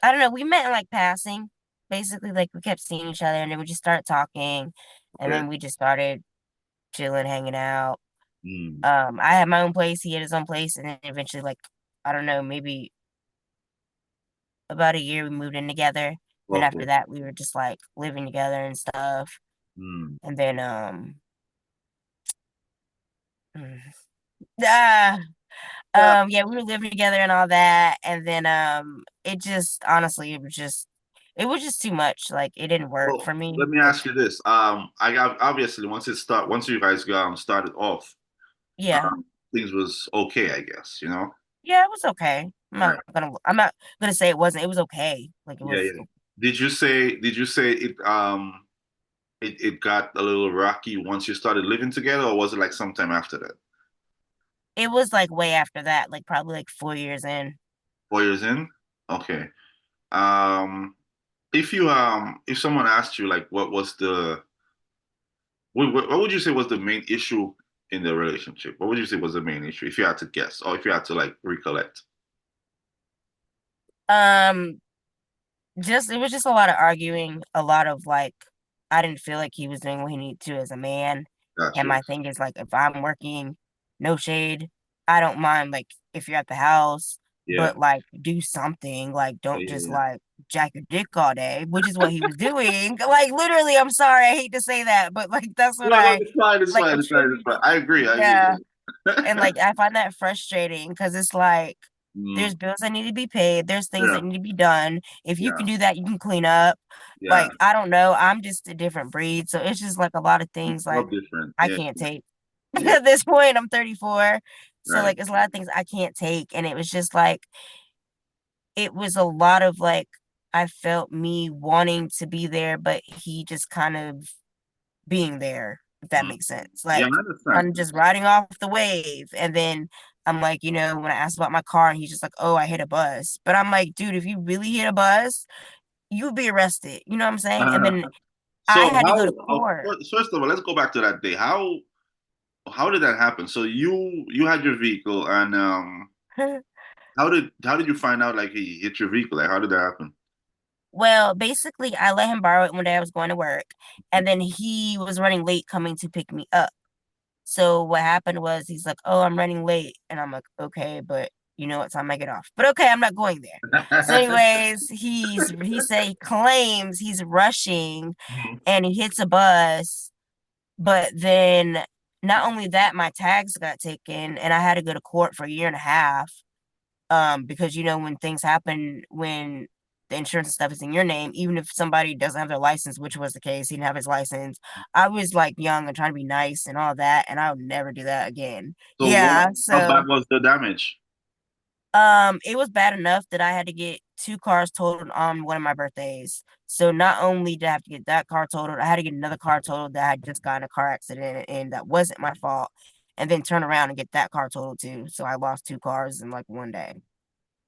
I don't know. We met in like passing. Basically, like we kept seeing each other and then we just started talking and Okay. then we just started chilling, hanging out. Mm. I had my own place, he had his own place, and then eventually like I don't know, maybe about a year we moved in together. Then after Okay. that we were just like living together and stuff. Mm. And then ah, Yeah. yeah, we were living together and all that. And then it just honestly it was just too much. Like it didn't work Well, for me. let me Like ask you this. I got obviously once you guys started off, yeah. um, things was okay, I guess, you know? Yeah, it was okay. Right. I'm not gonna say it wasn't. It was okay. Like it Yeah, was yeah. Did you say it got a little rocky once you started living together, or was it like sometime after that? it was like way after that, like probably like 4 years in. 4 years in? Okay. Um, if someone asked you like what would you say was the main issue in the relationship? What would you say was the main issue if you had to guess or if you had to like recollect? Um just it was just a lot of arguing, a lot of like I didn't feel like he was doing what he needed to as a man. And Gotcha. my thing is like if I'm working, no shade, I don't mind like if you're at the house, Yeah. but like do something, like Yeah, don't yeah, just yeah. like jack your dick all day, which is what he was doing. Like literally, I'm sorry, I hate to say that, but like that's what No, no, I it's fine, it's like fine, it's fine, it's attribute. fine. I agree, I agree. Yeah. And like I find that frustrating because it's like Mm, there's bills that need to be paid, there's things yeah, that need to be done. If you yeah, can do that, you can clean up. yeah. Like I don't know, I'm just a different breed, so it's just like a lot of It's things all like different. I Yeah, can't yeah, take. yeah. At this point, I'm 34, so Right. like it's a lot of things I can't take, and it was just like it was a lot of like I felt me wanting to be there, but he just kind of being there, if that Mm. makes sense. Yeah, Like I understand. I'm just riding off the wave. And then I'm like, when I asked about my car, and he's just like, oh, I hit a bus. But I'm like, dude, if you really hit a bus, you'll be arrested. You know what I'm saying? And then I So had to go to court. first of all, let's go back to that day. How did that happen? So you had your vehicle, and how did you find out like he hit your vehicle? Like how did that happen? Well, basically, I let him borrow it one day I was going to work, and then he was running late coming to pick me up. So what happened was he's like, "Oh, I'm running late," and I'm like, "Okay, but you know what time I get off?" But okay, I'm not going there. So, anyways, he claims he's rushing, Mhm. and he hits a bus. But then, not only that, my tags got taken, and I had to go to court for a year and a half. Because when things happen, when the insurance and stuff is in your name, even if somebody doesn't have their license, which was the case, he didn't have his license. I was like young and trying to be nice and all that, and I would never do that again. So what? Yeah, How so bad was the damage? it was bad enough that I had to get two cars totaled on one of my birthdays. So not only did I have to get that car totaled, I had to get another car totaled that I had just got in a car accident and that wasn't my fault, and then turn around and get that car totaled too. So I lost two cars in like one day.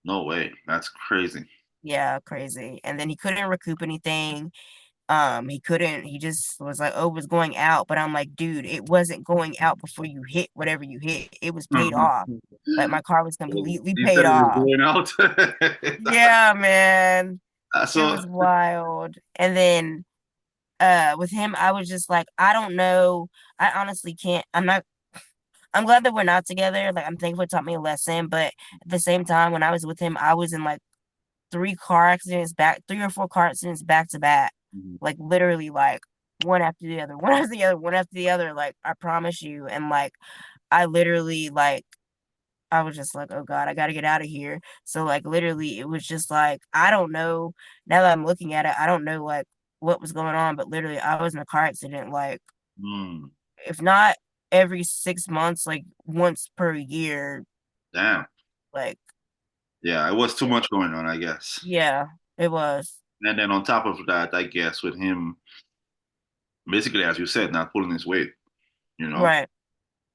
No way. That's crazy. Yeah, crazy. And then he couldn't recoup anything. He just was like, oh, it was going out. But I'm like, dude, it wasn't going out before you hit whatever you hit. It was paid off. Like my car was completely You paid said it was off. going out. Yeah, man. It So, was wild. And then with him, I was just like, I don't know. I honestly can't. I'm glad that we're not together. Like I'm thankful it taught me a lesson. But at the same time, when I was with him, I was in like three or four car accidents back to back. mhm. Like literally like one after the other, one after the other, one after the other. Like I promise you. And like I literally like I was just like, oh God, I gotta get out of here. So like literally it was just like I don't know. Now that I'm looking at it, I don't know like what was going on, but literally I was in a car accident like Mm, if not every 6 months, like once per year. damn. Like Yeah, it was too much going on, I guess. yeah, it was. And then on top of that, I guess with him, basically, as you said, not pulling his weight, you know? Right.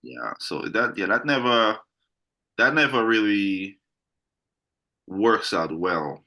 Yeah. So that never really works out well.